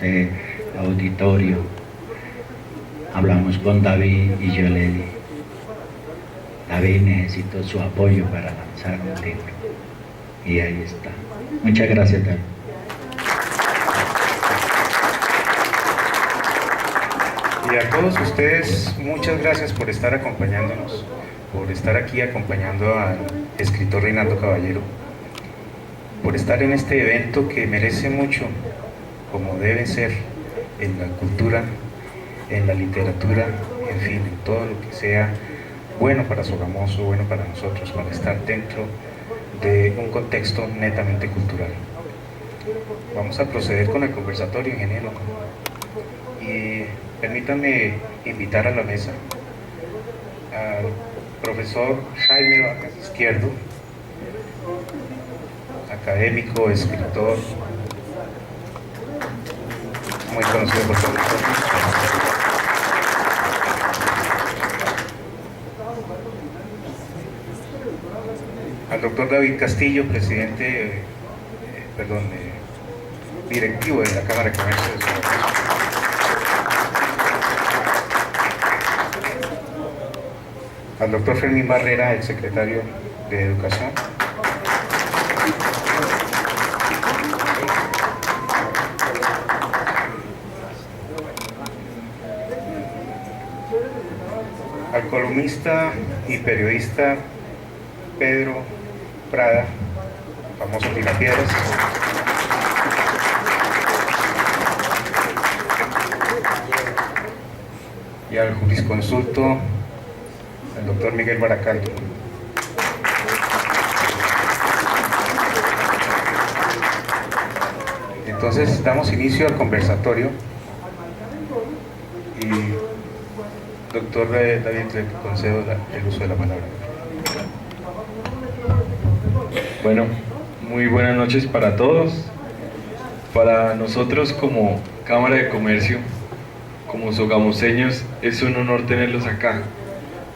este auditorio. Hablamos con David y yo le dije, David, necesito su apoyo para lanzar un libro. Y ahí está. Muchas gracias, David. Y a todos ustedes, muchas gracias por estar acompañándonos, por estar aquí acompañando al escritor Reinaldo Caballero, por estar en este evento que merece mucho, como debe ser, en la cultura, en la literatura, en fin, en todo lo que sea bueno para Sogamoso, bueno para nosotros, para estar dentro de un contexto netamente cultural. Vamos a proceder con el conversatorio, ingeniero. Y permítanme invitar a la mesa al profesor Jaime Vargas Izquierdo, académico, escritor, muy conocido por todos nosotros. Al doctor David Castillo, presidente, directivo de la Cámara de Comercio de Sogamoso. Al doctor Fermín Barrera, el secretario de Educación. Al columnista y periodista Pedro Prada, famoso Tirapiedras. Y al jurisconsulto, el doctor Miguel Baracaldo. Entonces damos inicio al conversatorio y doctor David, le concedo el uso de la palabra. Bueno, muy buenas noches para todos. Para nosotros como Cámara de Comercio, como sogamoseños, es un honor tenerlos acá.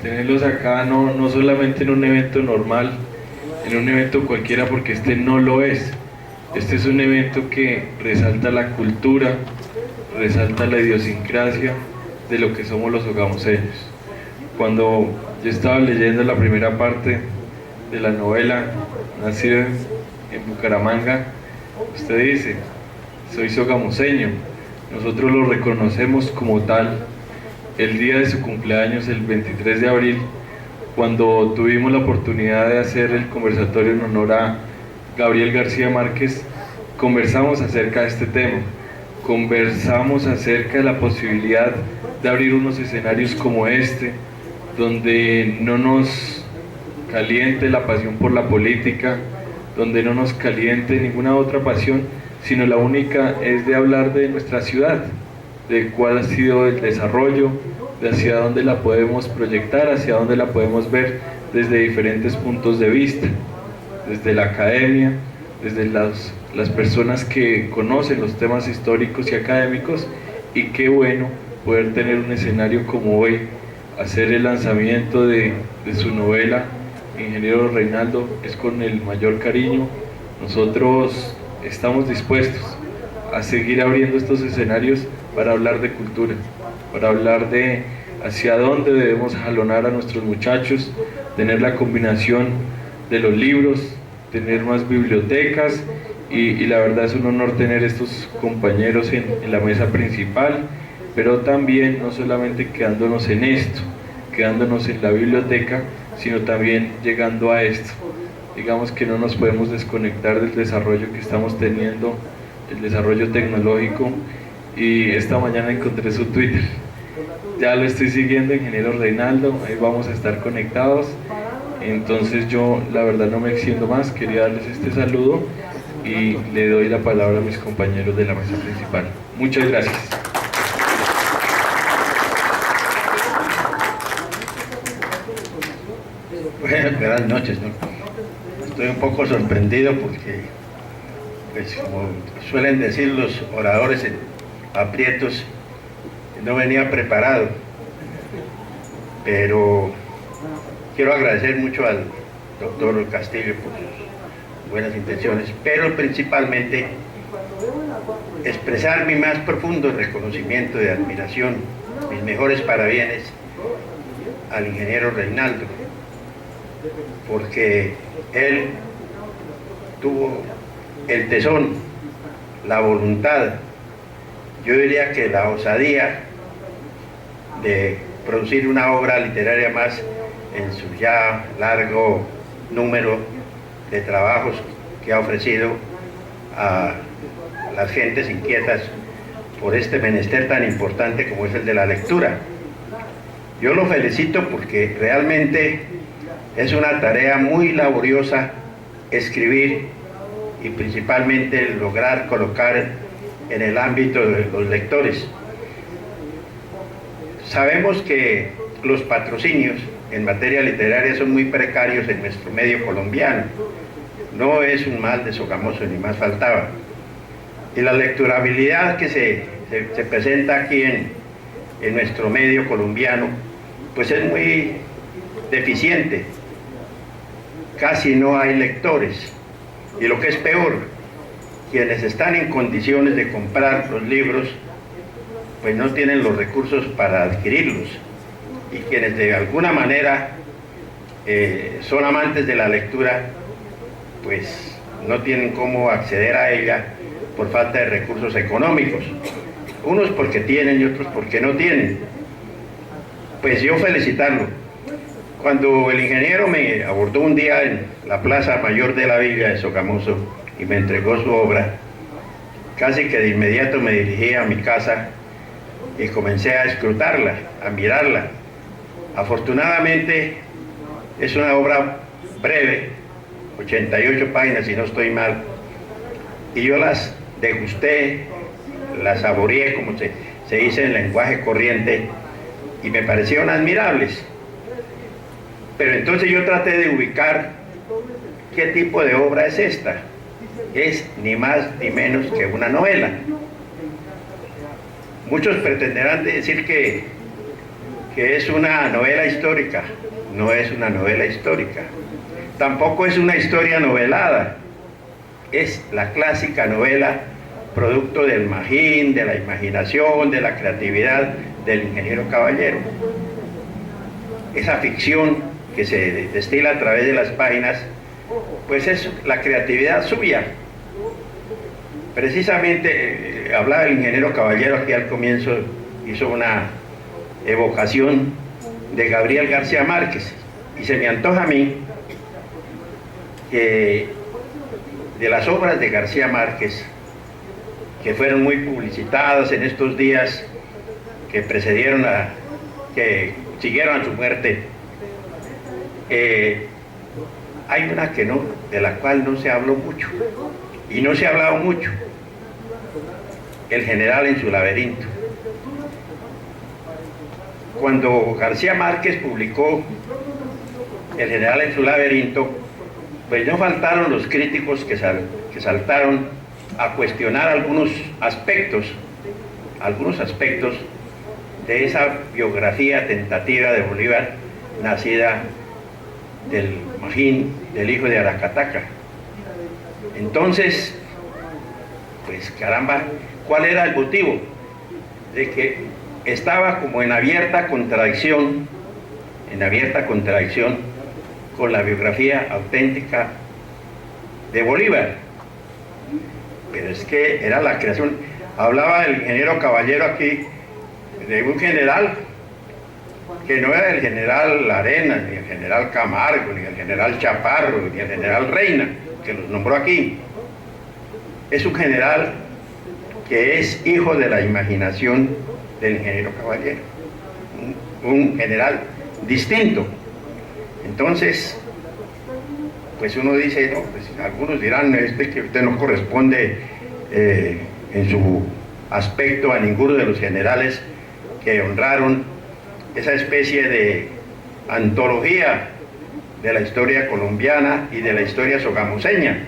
Tenerlos acá no solamente en un evento normal, en un evento cualquiera, porque este no lo es. Este es un evento que resalta la cultura, resalta la idiosincrasia de lo que somos los sogamoseños. Cuando yo estaba leyendo la primera parte de la novela, nacido en Bucaramanga, usted dice, soy sogamoseño. Nosotros lo reconocemos como tal el día de su cumpleaños, el 23 de abril, cuando tuvimos la oportunidad de hacer el conversatorio en honor a Gabriel García Márquez. Conversamos acerca de este tema, conversamos acerca de la posibilidad de abrir unos escenarios como este, donde no nos caliente la pasión por la política, donde no nos caliente ninguna otra pasión, sino la única es de hablar de nuestra ciudad, de cuál ha sido el desarrollo, de hacia dónde la podemos proyectar, hacia dónde la podemos ver desde diferentes puntos de vista, desde la academia, desde las personas que conocen los temas históricos y académicos, y qué bueno poder tener un escenario como hoy, hacer el lanzamiento de su novela, ingeniero Reinaldo, es con el mayor cariño. Nosotros estamos dispuestos a seguir abriendo estos escenarios para hablar de cultura, para hablar de hacia dónde debemos jalonar a nuestros muchachos, tener la combinación de los libros, tener más bibliotecas y la verdad es un honor tener estos compañeros en la mesa principal, pero también no solamente quedándonos en esto, quedándonos en la biblioteca, sino también llegando a esto. Digamos que no nos podemos desconectar del desarrollo que estamos teniendo, el desarrollo tecnológico, y esta mañana encontré su Twitter. Ya lo estoy siguiendo, ingeniero Reinaldo, ahí vamos a estar conectados. Entonces yo la verdad no me extiendo más, quería darles este saludo y le doy la palabra a mis compañeros de la mesa principal. Muchas gracias. Bueno, buenas noches, ¿no? Estoy un poco sorprendido porque, pues, como suelen decir los oradores en aprietos, no venía preparado, pero quiero agradecer mucho al doctor Castillo por sus buenas intenciones, pero principalmente expresar mi más profundo reconocimiento de admiración, mis mejores parabienes al ingeniero Reinaldo, porque él tuvo el tesón, la voluntad, yo diría que la osadía de producir una obra literaria más en su ya largo número de trabajos que ha ofrecido a las gentes inquietas por este menester tan importante como es el de la lectura. Yo lo felicito porque realmente es una tarea muy laboriosa escribir y principalmente lograr colocar en el ámbito de los lectores. Sabemos que los patrocinios en materia literaria son muy precarios en nuestro medio colombiano. No es un mal de Sogamoso, ni más faltaba. Y la lecturabilidad que se presenta aquí en nuestro medio colombiano, pues es muy deficiente. Casi no hay lectores. Y lo que es peor, quienes están en condiciones de comprar los libros, pues no tienen los recursos para adquirirlos. Y quienes de alguna manera son amantes de la lectura, pues no tienen cómo acceder a ella por falta de recursos económicos. Unos porque tienen y otros porque no tienen. Pues yo felicitarlo. Cuando el ingeniero me abordó un día en la Plaza Mayor de la Villa de Sogamoso y me entregó su obra, casi que de inmediato me dirigí a mi casa y comencé a escrutarla, a mirarla. Afortunadamente es una obra breve, 88 páginas si no estoy mal, y yo las degusté, las saboreé, como se dice en lenguaje corriente, y me parecieron admirables. Pero entonces yo traté de ubicar qué tipo de obra es esta. Es ni más ni menos que una novela. Muchos pretenderán decir que es una novela histórica. No es una novela histórica. Tampoco es una historia novelada. Es la clásica novela producto del magín, de la imaginación, de la creatividad del ingeniero Caballero. Esa ficción que se destila a través de las páginas, pues es la creatividad suya. Precisamente hablaba el ingeniero Caballero aquí al comienzo, hizo una evocación de Gabriel García Márquez, y se me antoja a mí que de las obras de García Márquez, que fueron muy publicitadas en estos días que precedieron que siguieron a su muerte, hay una de la cual no se habló mucho, y no se ha hablado mucho: El general en su laberinto. Cuando García Márquez publicó El general en su laberinto, pues no faltaron los críticos que saltaron a cuestionar algunos aspectos de esa biografía tentativa de Bolívar, nacida del magín, del hijo de Aracataca. Entonces, pues caramba, ¿cuál era el motivo? De que estaba como en abierta contradicción con la biografía auténtica de Bolívar. Pero es que era la creación. Hablaba el ingeniero Caballero aquí de un general que no era el general Arenas, ni el general Camargo, ni el general Chaparro, ni el general Reina, que los nombró aquí. Es un general que es hijo de la imaginación del ingeniero Caballero, un general distinto. Entonces, pues uno dice, no, pues algunos dirán que usted no corresponde en su aspecto a ninguno de los generales que honraron esa especie de antología de la historia colombiana y de la historia sogamoseña.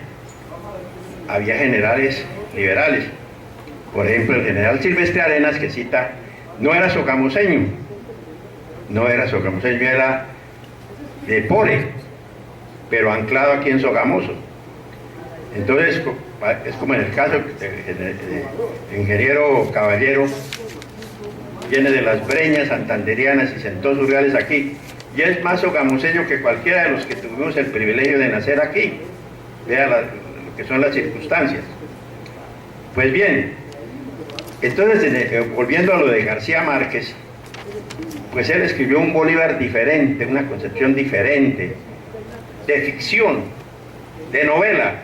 Había generales liberales. Por ejemplo, el general Silvestre Arenas, que cita, no era sogamoseño, era de Pore, pero anclado aquí en Sogamoso. Entonces, es como en el caso del ingeniero Caballero, viene de las breñas santanderianas y sentó sus reales aquí, y es más sogamoseño que cualquiera de los que tuvimos el privilegio de nacer aquí. Vea lo que son las circunstancias. Pues bien, entonces, volviendo a lo de García Márquez, pues él escribió un Bolívar diferente, una concepción diferente, de ficción, de novela,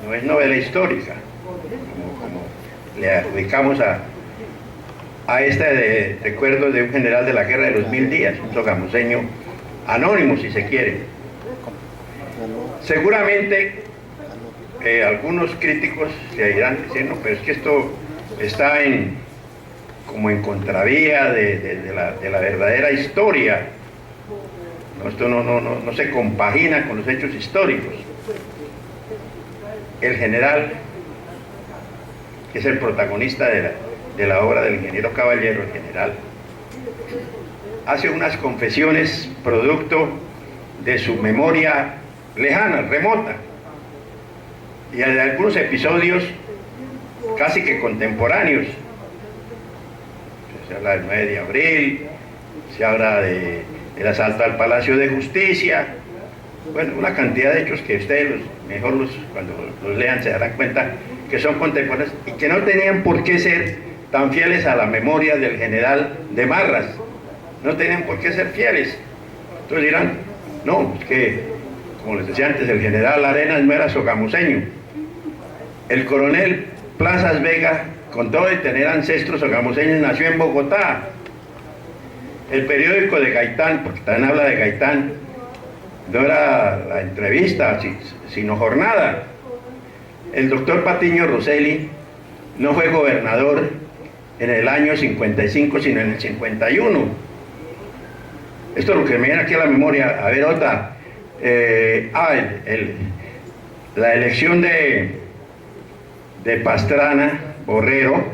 no es novela histórica, como le adjudicamos a este de recuerdos de un general de la guerra de los 1000 días, un sogamoseño anónimo, si se quiere. Seguramente algunos críticos se irán diciendo, pero es que esto está como en contravía de la verdadera historia. No, esto no se compagina con los hechos históricos. El general, que es el protagonista de la obra del ingeniero Caballero, el general, hace unas confesiones producto de su memoria lejana, remota, y de algunos episodios casi que contemporáneos. Se habla del 9 de abril, se habla del asalto al Palacio de Justicia, bueno, una cantidad de hechos que ustedes cuando los lean se darán cuenta que son contemporáneos y que no tenían por qué ser tan fieles a la memoria del general de Marras, no tenían por qué ser fieles. Entonces dirán, no, es que, como les decía antes, el general Arenas no era sogamoseño. El coronel Plazas Vega, con todo de tener ancestros sogamoseños, nació en Bogotá. El periódico de Gaitán, porque también habla de Gaitán, no era la entrevista, sino jornada. El doctor Patiño Rosselli no fue gobernador en el año 55, sino en el 51. Esto es lo que me viene aquí a la memoria. A ver, otra. La elección de Pastrana Borrero,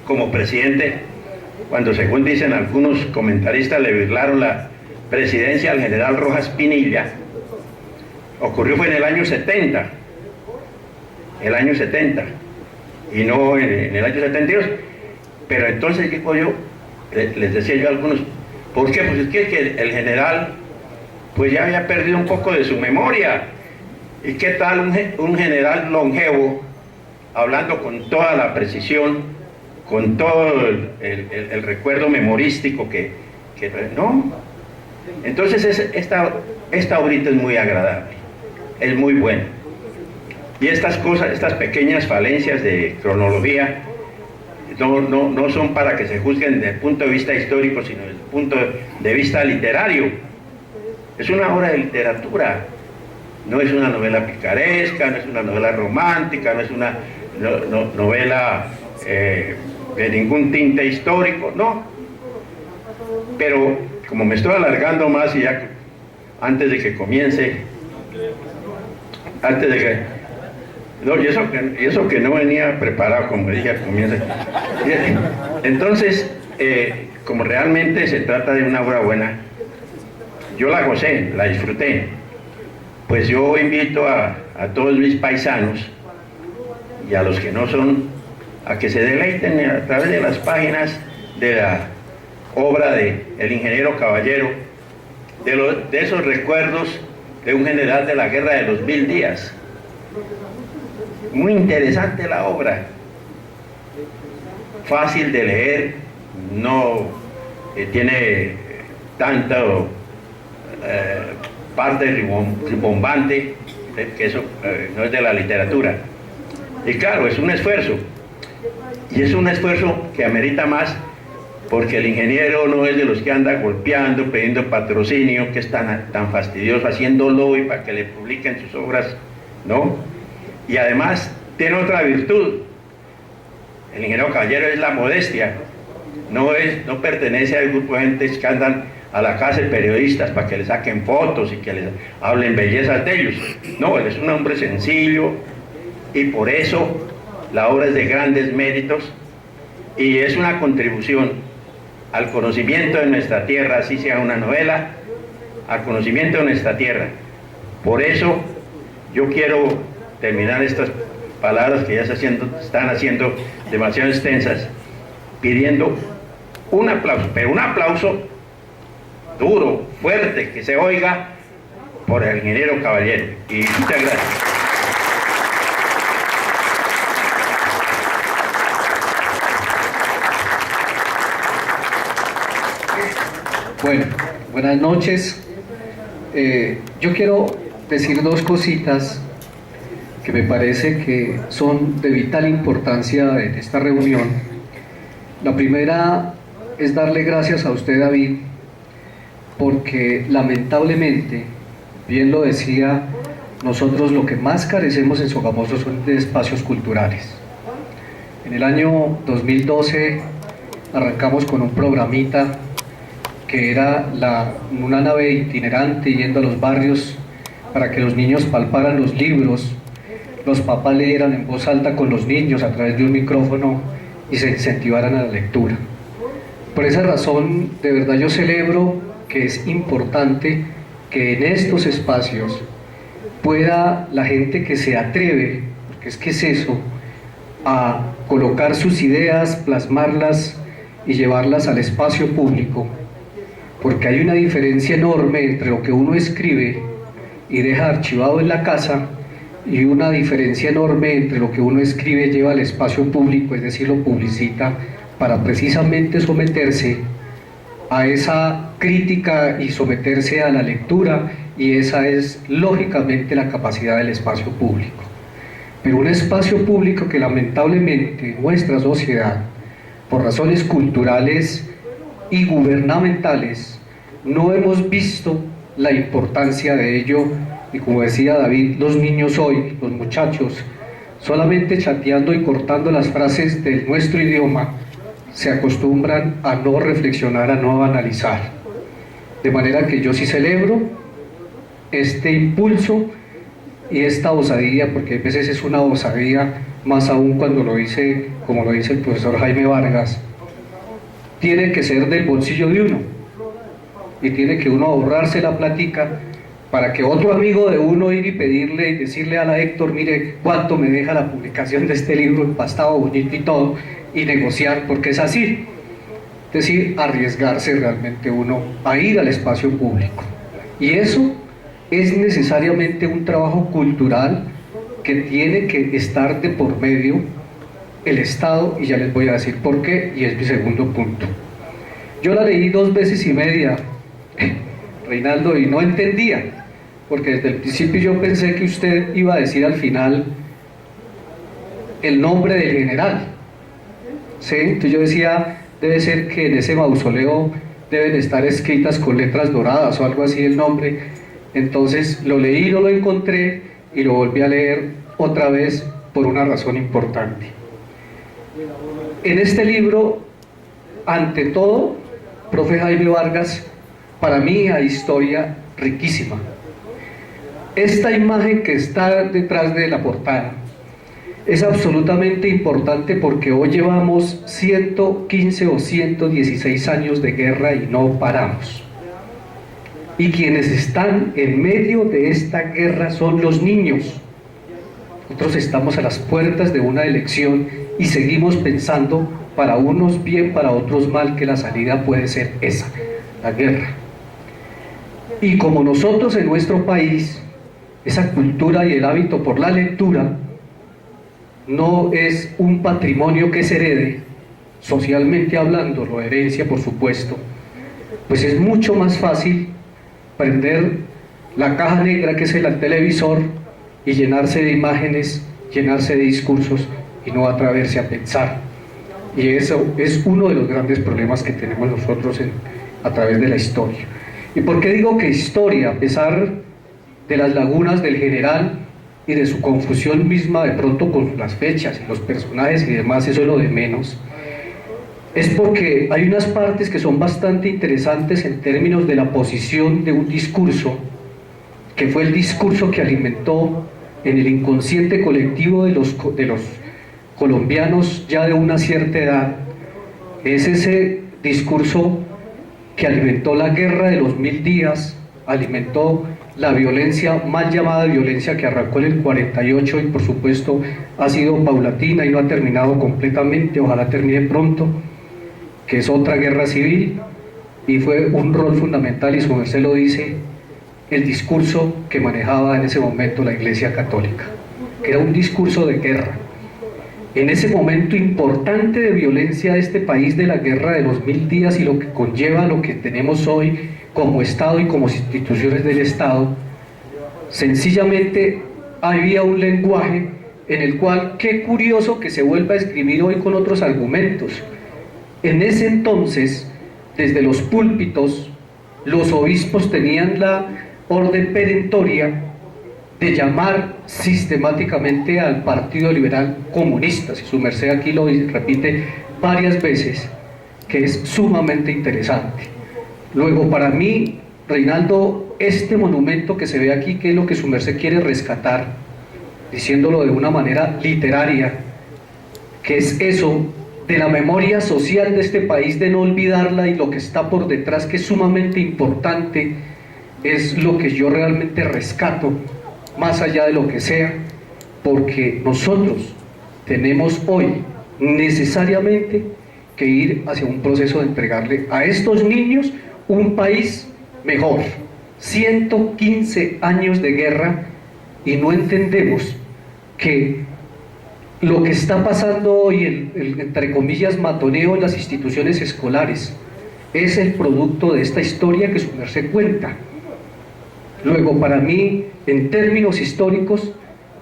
como presidente, cuando según dicen algunos comentaristas le burlaron la presidencia al general Rojas Pinilla, fue en el año 70, y no en el año 72. Pero entonces, ¿qué yo? Les decía yo a algunos, ¿por qué? Pues es que el general pues ya había perdido un poco de su memoria. ¿Y qué tal un general longevo, hablando con toda la precisión, con todo el recuerdo memorístico que no? Entonces esta obrita es muy agradable, es muy buena. Y estas cosas, estas pequeñas falencias de cronología, no son para que se juzguen desde el punto de vista histórico, sino desde el punto de vista literario. Es una obra de literatura, no es una novela picaresca, no es una novela romántica, no es una novela de ningún tinte histórico, no. Pero como me estoy alargando más y ya antes de que comience, no, y eso que no venía preparado, como dije al comienzo. Entonces, como realmente se trata de una obra buena, yo la gocé, la disfruté. Pues yo invito a todos mis paisanos y a los que no son, a que se deleiten a través de las páginas de la obra del ingeniero Caballero, de esos recuerdos de un general de la guerra de los 1000 días. Muy interesante la obra, fácil de leer, no tiene tanto parte rimbombante, que eso no es de la literatura. Y claro, es un esfuerzo, y es un esfuerzo que amerita más, porque el ingeniero no es de los que anda golpeando, pidiendo patrocinio, que es tan fastidioso, haciendo lobby para que le publiquen sus obras, ¿no? Y además tiene otra virtud. El ingeniero Caballero es la modestia, no pertenece al grupo de gente que andan a la casa de periodistas para que le saquen fotos y que les hablen bellezas de ellos. No, él es un hombre sencillo, y por eso la obra es de grandes méritos y es una contribución al conocimiento de nuestra tierra, así sea una novela, al conocimiento de nuestra tierra. Por eso yo quiero terminar estas palabras que ya están haciendo demasiado extensas, pidiendo un aplauso, pero un aplauso duro, fuerte, que se oiga por el ingeniero Caballero. Y muchas gracias. Bueno, buenas noches. Yo quiero decir dos cositas que me parece que son de vital importancia en esta reunión. La primera es darle gracias a usted, David, porque lamentablemente, bien lo decía, nosotros lo que más carecemos en Sogamoso son de espacios culturales. En el año 2012 arrancamos con un programita que era una nave itinerante yendo a los barrios para que los niños palparan los libros, los papás leyeran en voz alta con los niños a través de un micrófono y se incentivaran a la lectura. Por esa razón, de verdad yo celebro que es importante que en estos espacios pueda la gente que se atreve, porque es que es eso, a colocar sus ideas, plasmarlas y llevarlas al espacio público, porque hay una diferencia enorme entre lo que uno escribe y deja archivado en la casa y una diferencia enorme entre lo que uno escribe y lleva al espacio público, es decir, lo publicita para precisamente someterse a esa crítica y someterse a la lectura, y esa es lógicamente la capacidad del espacio público. Pero un espacio público que lamentablemente nuestra sociedad, por razones culturales y gubernamentales, no hemos visto la importancia de ello, y como decía David, los niños hoy, los muchachos, solamente chateando y cortando las frases de nuestro idioma, se acostumbran a no reflexionar, a no analizar. De manera que yo sí celebro este impulso y esta osadía, porque a veces es una osadía, más aún cuando lo dice, como lo dice el profesor Jaime Vargas, tiene que ser del bolsillo de uno, y tiene que uno ahorrarse la plática para que otro amigo de uno ir y pedirle y decirle a la Héctor, mire cuánto me deja la publicación de este libro empastado, bonito y todo, y negociar, porque es así. Es decir, arriesgarse realmente uno a ir al espacio público. Y eso es necesariamente un trabajo cultural que tiene que estar de por medio el Estado, y ya les voy a decir por qué, y es mi segundo punto. Yo la leí 2 veces y media, Reinaldo, y no entendía, porque desde el principio yo pensé que usted iba a decir al final el nombre del general, ¿sí? Entonces yo decía, debe ser que en ese mausoleo deben estar escritas con letras doradas o algo así el nombre. Entonces lo leí, no lo encontré, y lo volví a leer otra vez por una razón importante. En este libro, ante todo, profe Jaime Vargas, para mí hay historia riquísima. Esta imagen que está detrás de la portada es absolutamente importante, porque hoy llevamos 115 o 116 años de guerra y no paramos. Y quienes están en medio de esta guerra son los niños. Nosotros estamos a las puertas de una elección y seguimos pensando, para unos bien, para otros mal, que la salida puede ser esa, la guerra. Y como nosotros en nuestro país, esa cultura y el hábito por la lectura no es un patrimonio que se herede, socialmente hablando, lo herencia por supuesto, pues es mucho más fácil prender la caja negra que es el televisor y llenarse de imágenes, llenarse de discursos y no atreverse a pensar. Y eso es uno de los grandes problemas que tenemos nosotros a través de la historia. ¿Y por qué digo que historia, a pesar de las lagunas del general y de su confusión misma de pronto con las fechas y los personajes y demás, eso es lo de menos? Es porque hay unas partes que son bastante interesantes en términos de la posición de un discurso, que fue el discurso que alimentó en el inconsciente colectivo de los colombianos ya de una cierta edad. Es ese discurso que alimentó la guerra de los 1000 días, alimentó la violencia, mal llamada violencia, que arrancó en el 48 y por supuesto ha sido paulatina y no ha terminado completamente, ojalá termine pronto, que es otra guerra civil, y fue un rol fundamental, y su merced lo dice, el discurso que manejaba en ese momento la Iglesia Católica, que era un discurso de guerra. En ese momento importante de violencia de este país, de la guerra de los 1000 días y lo que conlleva lo que tenemos hoy como Estado y como instituciones del Estado, sencillamente había un lenguaje en el cual, qué curioso que se vuelva a escribir hoy con otros argumentos. En ese entonces, desde los púlpitos, los obispos tenían la orden perentoria de llamar sistemáticamente al Partido Liberal Comunista, si su merced aquí lo repite varias veces, que es sumamente interesante. Luego, para mí, Reinaldo, este monumento que se ve aquí, que es lo que su merced quiere rescatar, diciéndolo de una manera literaria, que es eso de la memoria social de este país, de no olvidarla, y lo que está por detrás, que es sumamente importante, es lo que yo realmente rescato, más allá de lo que sea, porque nosotros tenemos hoy necesariamente que ir hacia un proceso de entregarle a estos niños un país mejor. 115 años de guerra y no entendemos que lo que está pasando hoy, el entre comillas matoneo en las instituciones escolares, es el producto de esta historia que su merced cuenta. Luego, para mí, en términos históricos,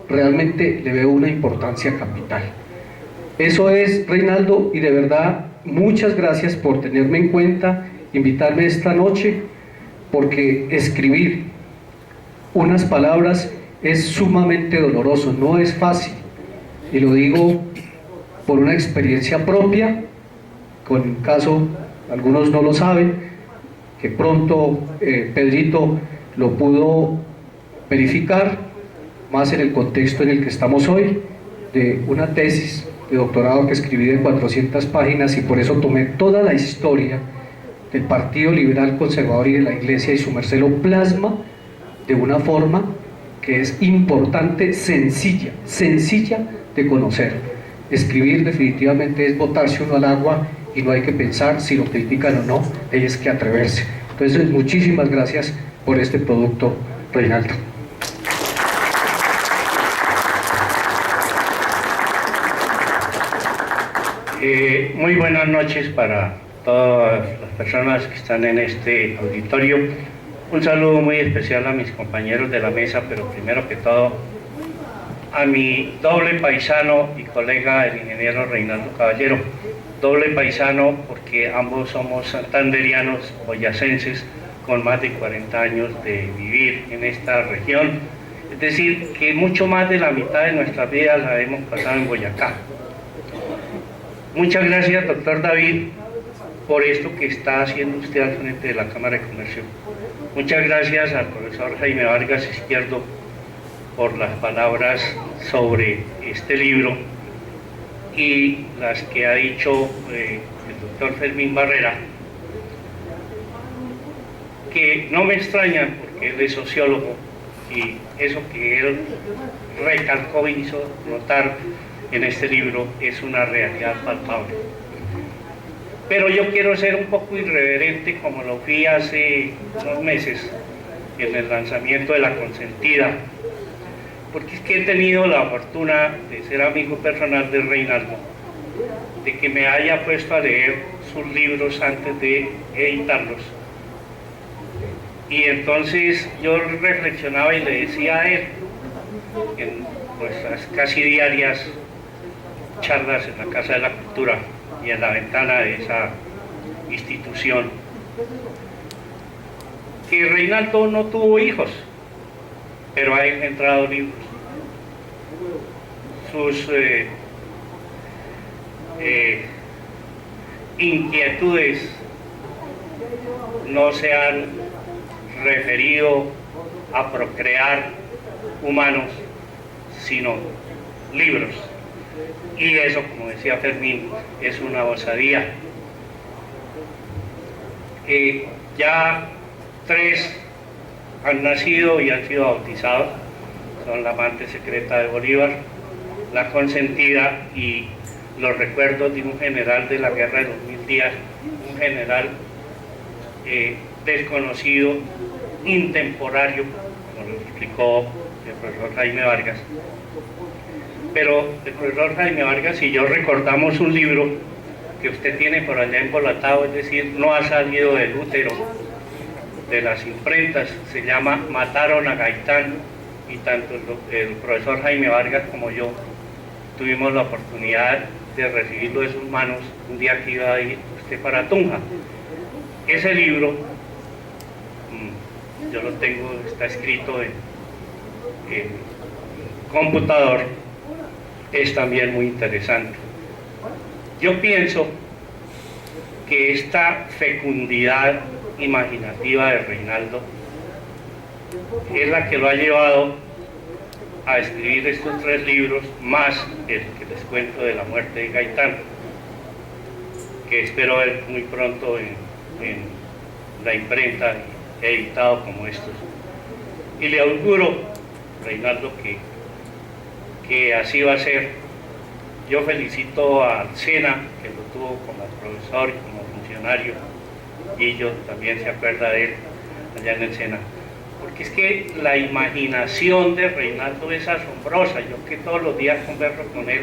realmente le veo una importancia capital. Eso es, Reinaldo, y de verdad, muchas gracias por tenerme en cuenta, invitarme esta noche, porque escribir unas palabras es sumamente doloroso, no es fácil, y lo digo por una experiencia propia, con el caso, algunos no lo saben, que pronto Pedrito lo pudo verificar, más en el contexto en el que estamos hoy, de una tesis de doctorado que escribí de 400 páginas, y por eso tomé toda la historia del Partido Liberal Conservador y de la Iglesia, y su merced lo plasma de una forma que es importante, sencilla de conocer. Escribir definitivamente es botarse uno al agua, y no hay que pensar si lo critican o no, es que atreverse. Entonces, muchísimas gracias por este producto, Reinaldo. Muy buenas noches para todas las personas que están en este auditorio. Un saludo muy especial a mis compañeros de la mesa, pero primero que todo a mi doble paisano y colega, el ingeniero Reinaldo Caballero. Doble paisano porque ambos somos santanderianos, boyacenses, con más de 40 años de vivir en esta región. Es decir, que mucho más de la mitad de nuestras vidas la hemos pasado en Boyacá. Muchas gracias, doctor David, por esto que está haciendo usted al frente de la Cámara de Comercio. Muchas gracias al profesor Jaime Vargas Izquierdo por las palabras sobre este libro y las que ha dicho el doctor Fermín Barrera, que no me extrañan porque él es sociólogo y eso que él recalcó y hizo notar en este libro es una realidad palpable. Pero yo quiero ser un poco irreverente, como lo fui hace unos meses en el lanzamiento de La Consentida, porque es que he tenido la fortuna de ser amigo personal de Reinaldo, de que me haya puesto a leer sus libros antes de editarlos. Y entonces yo reflexionaba y le decía a él, en nuestras casi diarias charlas en la Casa de la Cultura y en la ventana de esa institución, que Reinaldo no tuvo hijos, pero ha engendrado libros. Sus inquietudes no se han referido a procrear humanos, sino libros. Y eso, como decía Fermín, es una osadía. Ya 3 han nacido y han sido bautizados. Son la amante secreta de Bolívar, la consentida y los recuerdos de un general de la guerra de los 1000 días, un general desconocido, intemporario, como lo explicó el profesor Jaime Vargas. Pero el profesor Jaime Vargas y yo recordamos un libro que usted tiene por allá embolatado, es decir, no ha salido del útero de las imprentas, se llama Mataron a Gaitán, y tanto el profesor Jaime Vargas como yo tuvimos la oportunidad de recibirlo de sus manos un día que iba a ir usted para Tunja. Ese libro, yo lo tengo, está escrito en computador, es también muy interesante. Yo pienso que esta fecundidad imaginativa de Reinaldo es la que lo ha llevado a escribir estos 3 libros, más el que les cuento de la muerte de Gaitán, que espero ver muy pronto en la imprenta, editado como estos. Y le auguro, Reinaldo, que así va a ser. Yo felicito al SENA, que lo tuvo como profesor y como funcionario, y yo también se acuerda de él allá en el SENA. Porque es que la imaginación de Reinaldo es asombrosa. Yo que todos los días converso con él,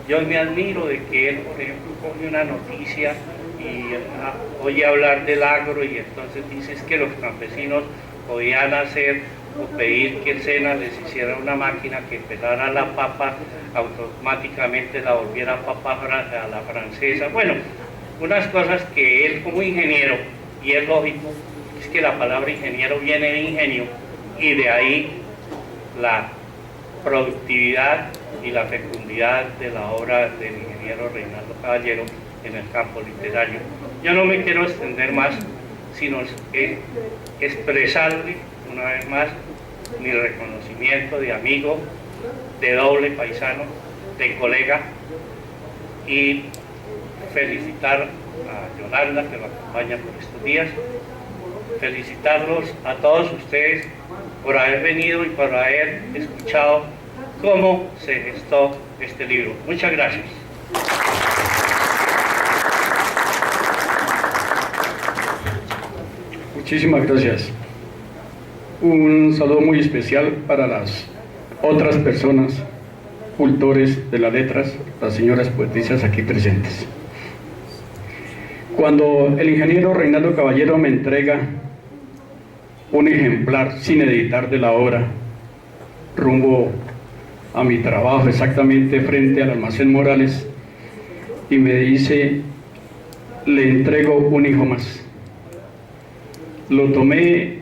yo me admiro de que él, por ejemplo, coge una noticia y oye hablar del agro y entonces dices que los campesinos podían hacer o pedir que el SENA les hiciera una máquina que pelara la papa, automáticamente la volviera papa a la francesa. Bueno, unas cosas que él como ingeniero, y es lógico, es que la palabra ingeniero viene de ingenio, y de ahí la productividad y la fecundidad de la obra del ingeniero Reinaldo Caballero en el campo literario. Yo no me quiero extender más, sino expresarle una vez más mi reconocimiento de amigo, de doble paisano, de colega, y felicitar a Yolanda, que lo acompaña por estos días, felicitarlos a todos ustedes por haber venido y por haber escuchado cómo se gestó este libro. Muchas gracias. Muchísimas gracias. Un saludo muy especial para las otras personas, cultores de las letras, las señoras poetisas aquí presentes. Cuando el ingeniero Reinaldo Caballero me entrega un ejemplar sin editar de la obra, rumbo a mi trabajo exactamente frente al Almacén Morales, y me dice, le entrego un hijo más. Lo tomé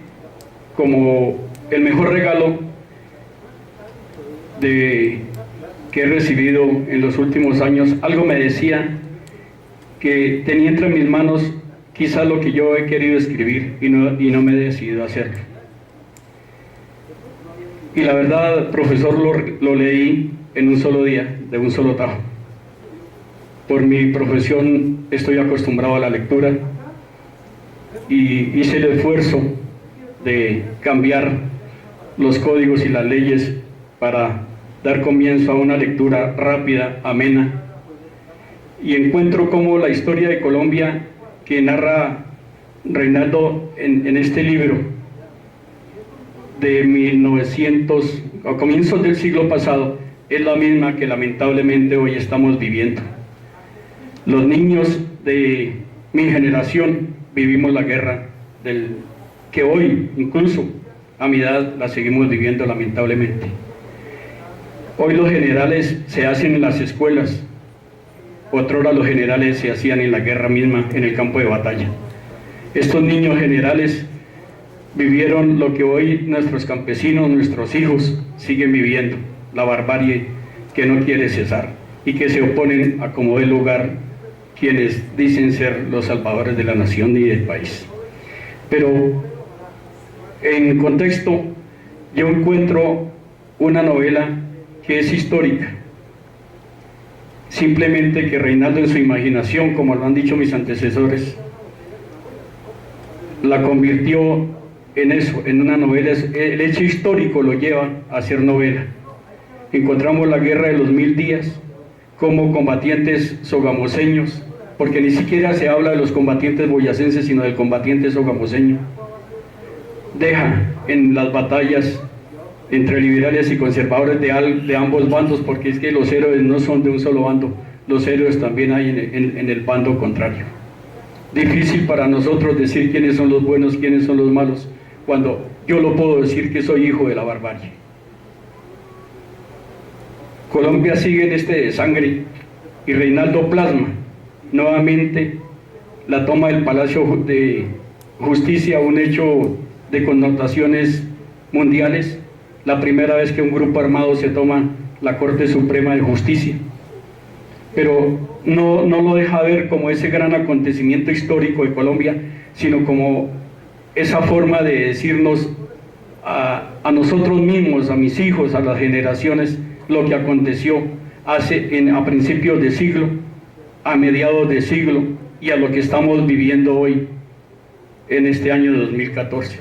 como el mejor regalo que he recibido en los últimos años. Algo me decía que tenía entre mis manos quizá lo que yo he querido escribir y no me he decidido hacerlo. Y la verdad, profesor, lo leí en un solo día, de un solo tajo. Por mi profesión estoy acostumbrado a la lectura y hice el esfuerzo de cambiar los códigos y las leyes para dar comienzo a una lectura rápida, amena, y encuentro como la historia de Colombia que narra Reinaldo en este libro de 1900, a comienzos del siglo pasado, es la misma que lamentablemente hoy estamos viviendo. Los niños de mi generación vivimos la guerra que hoy, incluso a mi edad, la seguimos viviendo lamentablemente. Hoy los generales se hacen en las escuelas, otrora los generales se hacían en la guerra misma, en el campo de batalla. Estos niños generales vivieron lo que hoy nuestros campesinos, nuestros hijos siguen viviendo, la barbarie que no quiere cesar y que se oponen a como dé lugar quienes dicen ser los salvadores de la nación y del país. Pero en contexto yo encuentro una novela que es histórica, simplemente que Reinaldo en su imaginación, como lo han dicho mis antecesores, la convirtió en eso, en una novela. El hecho histórico lo lleva a ser novela. Encontramos la guerra de los 1000 días como combatientes sogamoseños, porque ni siquiera se habla de los combatientes boyacenses, sino del combatiente sogamoseño. Deja en las batallas entre liberales y conservadores de ambos bandos, porque es que los héroes no son de un solo bando, los héroes también hay en el bando contrario. Difícil para nosotros decir quiénes son los buenos, quiénes son los malos, cuando yo lo puedo decir que soy hijo de la barbarie. Colombia sigue en este de sangre y Reinaldo plasma nuevamente la toma del Palacio de Justicia, un hecho de connotaciones mundiales, la primera vez que un grupo armado se toma la Corte Suprema de Justicia, pero no lo deja ver como ese gran acontecimiento histórico de Colombia, sino como esa forma de decirnos a nosotros mismos, a mis hijos, a las generaciones, lo que aconteció a principios de siglo, a mediados de siglo y a lo que estamos viviendo hoy en este año 2014.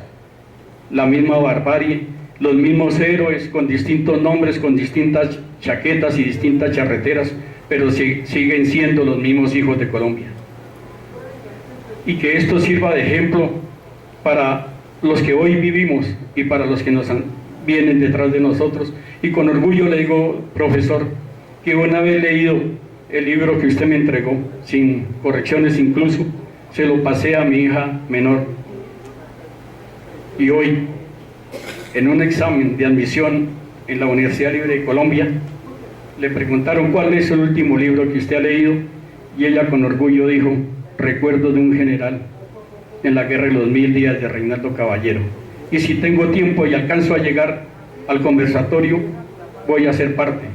La misma barbarie, los mismos héroes con distintos nombres, con distintas chaquetas y distintas charreteras, pero siguen siendo los mismos hijos de Colombia. Y que esto sirva de ejemplo para los que hoy vivimos y para los que vienen detrás de nosotros. Y con orgullo le digo, profesor, que una vez leído el libro que usted me entregó, sin correcciones incluso, se lo pasé a mi hija menor. Y hoy, en un examen de admisión en la Universidad Libre de Colombia, le preguntaron cuál es el último libro que usted ha leído, y ella con orgullo dijo, Recuerdos de un general en la guerra de los 1000 días de Reinaldo Caballero. Y si tengo tiempo y alcanzo a llegar al conversatorio, voy a ser parte.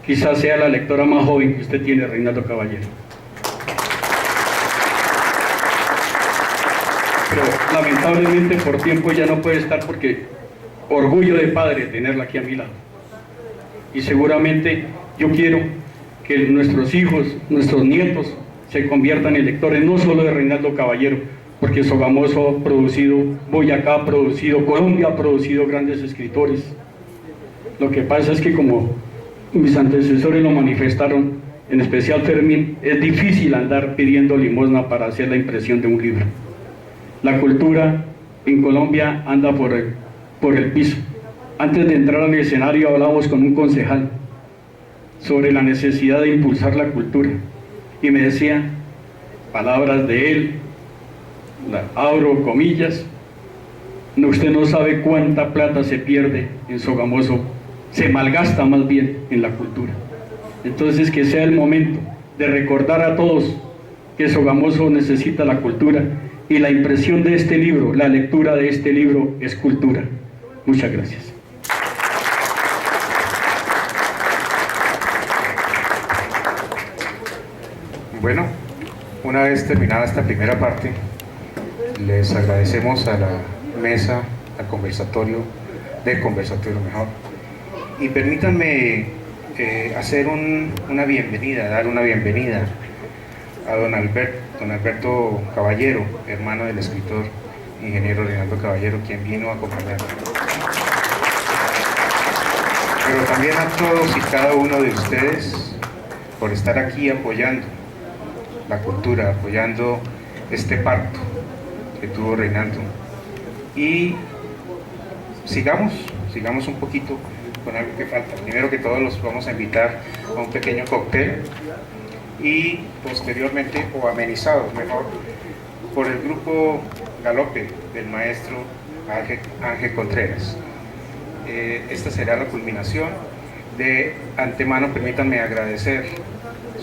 Quizás sea la lectora más joven que usted tiene, Reinaldo Caballero. Pero lamentablemente por tiempo ya no puede estar, porque orgullo de padre tenerla aquí a mi lado. Y seguramente yo quiero que nuestros hijos, nuestros nietos, se conviertan en lectores no solo de Reinaldo Caballero, porque Sogamoso ha producido, Boyacá ha producido, Colombia ha producido grandes escritores. Lo que pasa es que, como mis antecesores lo manifestaron, en especial Fermín, es difícil andar pidiendo limosna para hacer la impresión de un libro. La cultura en Colombia anda por el piso. Antes de entrar al escenario hablamos con un concejal sobre la necesidad de impulsar la cultura, y me decía, palabras de él, abro comillas, usted no sabe cuánta plata se pierde en Sogamoso, se malgasta más bien en la cultura. Entonces, que sea el momento de recordar a todos que Sogamoso necesita la cultura, y la impresión de este libro, la lectura de este libro es cultura. Muchas gracias. Bueno, una vez terminada esta primera parte, les agradecemos a la mesa, al conversatorio, mejor, y permítanme hacer una bienvenida, dar una bienvenida a don Alberto Caballero, hermano del escritor ingeniero Reinaldo Caballero, quien vino a acompañarnos. Pero también a todos y cada uno de ustedes por estar aquí apoyando la cultura, apoyando este pacto que tuvo Reinaldo. Y sigamos un poquito con algo que falta. Primero que todo, los vamos a invitar a un pequeño cóctel, y posteriormente, o amenizado mejor, por el grupo Galope del maestro Ángel Contreras. Esta será la culminación. De antemano, permítanme agradecer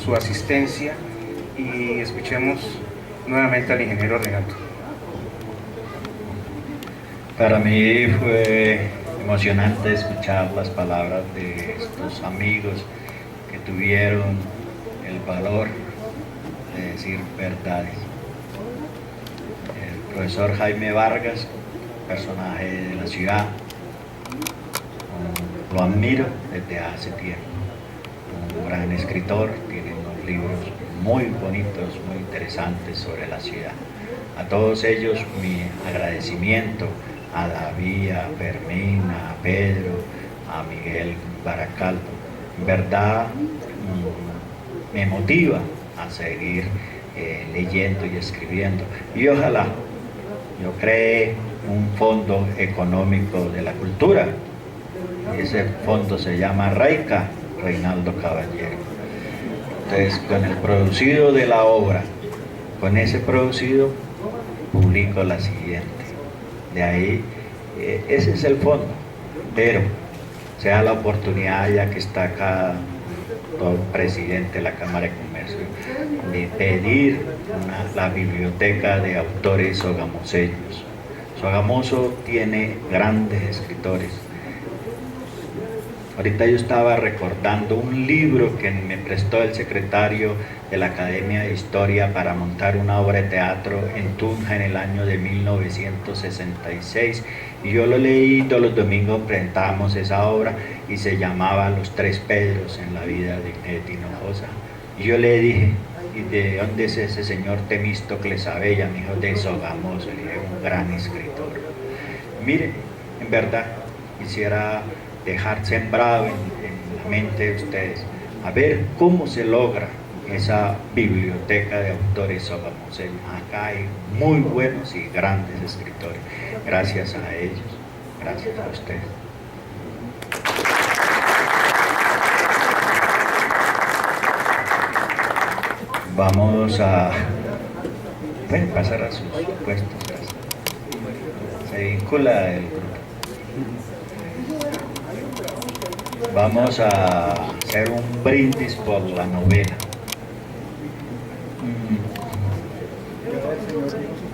su asistencia y escuchemos nuevamente al ingeniero Reinaldo. Para mí fue emocionante escuchar las palabras de estos amigos que tuvieron el valor de decir verdades. El profesor Jaime Vargas, personaje de la ciudad, lo admiro desde hace tiempo. Un gran escritor, tiene unos libros muy bonitos, muy interesantes sobre la ciudad. A todos ellos mi agradecimiento, a David, a Fermín, a Pedro, a Miguel Baracaldo. En verdad me motiva a seguir leyendo y escribiendo. Y ojalá yo cree un fondo económico de la cultura. Ese fondo se llama RAICA, Reinaldo Caballero. Entonces, con el producido de la obra, con ese producido, publico la siguiente. De ahí, ese es el fondo. Pero, sea la oportunidad, ya que está acá todo presidente de la Cámara de Comercio, de pedir la biblioteca de autores sogamoseños. Sogamoso tiene grandes escritores. Ahorita yo estaba recordando un libro que me prestó el secretario de la Academia de Historia para montar una obra de teatro en Tunja en el año de 1966. Y yo lo leí, todos los domingos presentábamos esa obra y se llamaba Los Tres Pedros en la vida de Hinojosa. Y yo le dije, ¿y de dónde es ese señor Temístocles Abella? Me dijo, de Sogamoso. Le dije, un gran escritor. Mire, en verdad, quisiera dejar sembrado en la mente de ustedes, a ver cómo se logra esa biblioteca de autores sogamoseños. Acá hay muy buenos y grandes escritores. Gracias a ellos, gracias a ustedes. Vamos a... Pueden pasar a sus puestos. Se vincula el grupo. Vamos a hacer un brindis por la novela.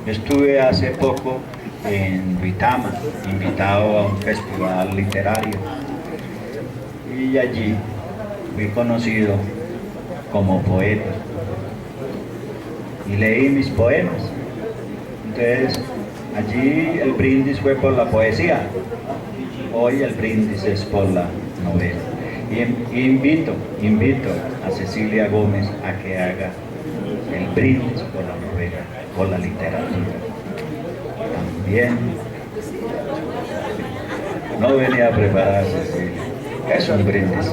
Yo estuve hace poco en Duitama, invitado a un festival literario, y allí fui conocido como poeta y leí mis poemas. Entonces allí el brindis fue por la poesía, hoy el brindis es por la novela. Y invito a Cecilia Gómez a que haga el brindis por la novela, por la literatura. También no venía a preparar Cecilia, es un brindis.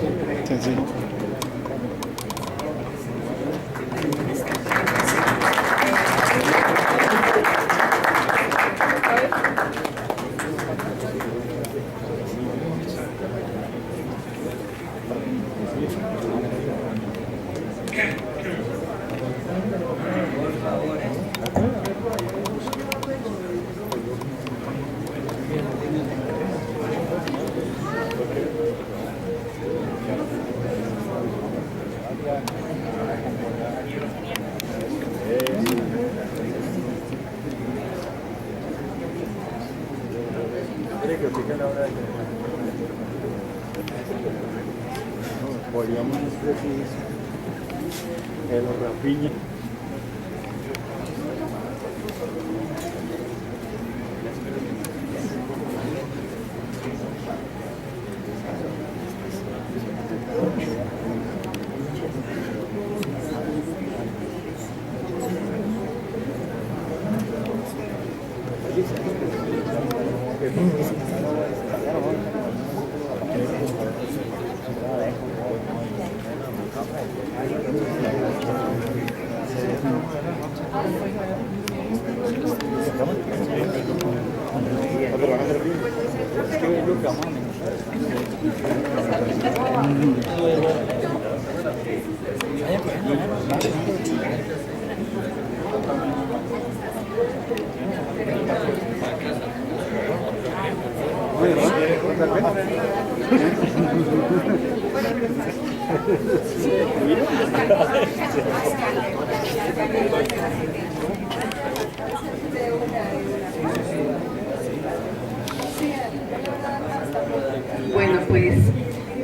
Bueno, pues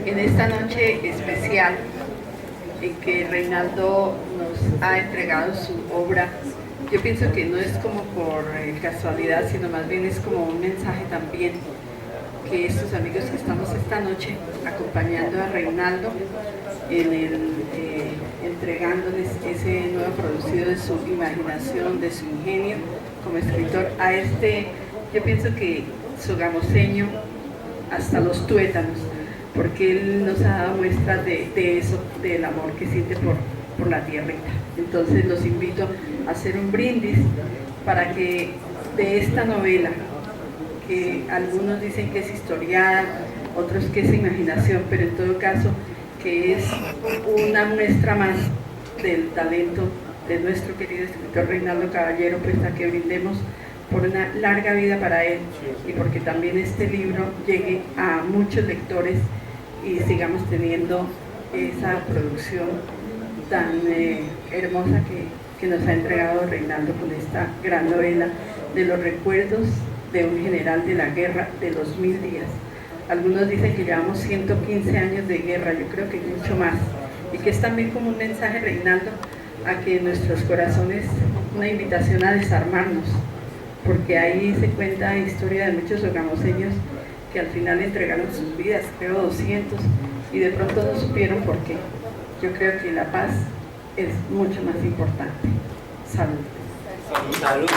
en esta noche especial en que Reinaldo nos ha entregado su obra, yo pienso que no es como por casualidad, sino más bien es como un mensaje también que estos amigos que estamos esta noche acompañando a Reinaldo entregándoles ese nuevo producido de su imaginación, de su ingenio como escritor a yo pienso que sogamoseño hasta los tuétanos, porque él nos ha dado muestras de eso, del amor que siente por la tierrita. Entonces los invito a hacer un brindis para que de esta novela, que algunos dicen que es historiada, otros que es imaginación, pero en todo caso que es una muestra más del talento de nuestro querido escritor Reinaldo Caballero, pues a que brindemos por una larga vida para él y porque también este libro llegue a muchos lectores y sigamos teniendo esa producción tan hermosa que nos ha entregado Reinaldo con esta gran novela de los recuerdos de un general de la guerra de los 1000 días. Algunos dicen que llevamos 115 años de guerra, yo creo que mucho más, y que es también como un mensaje, Reinaldo, a que en nuestros corazones, una invitación a desarmarnos, porque ahí se cuenta la historia de muchos sogamoseños que al final entregaron sus vidas, creo 200, y de pronto no supieron por qué. Yo creo que la paz es mucho más importante. Salud. Salud.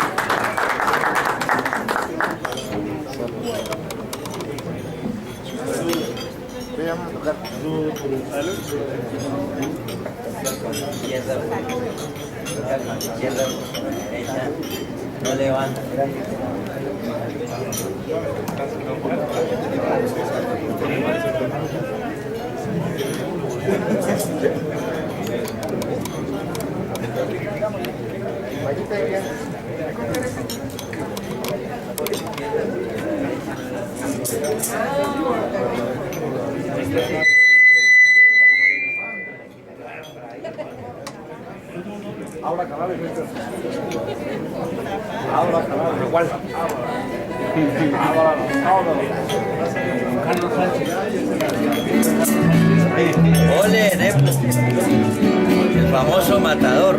No levanta. igual. Ole, Nepo, el famoso matador.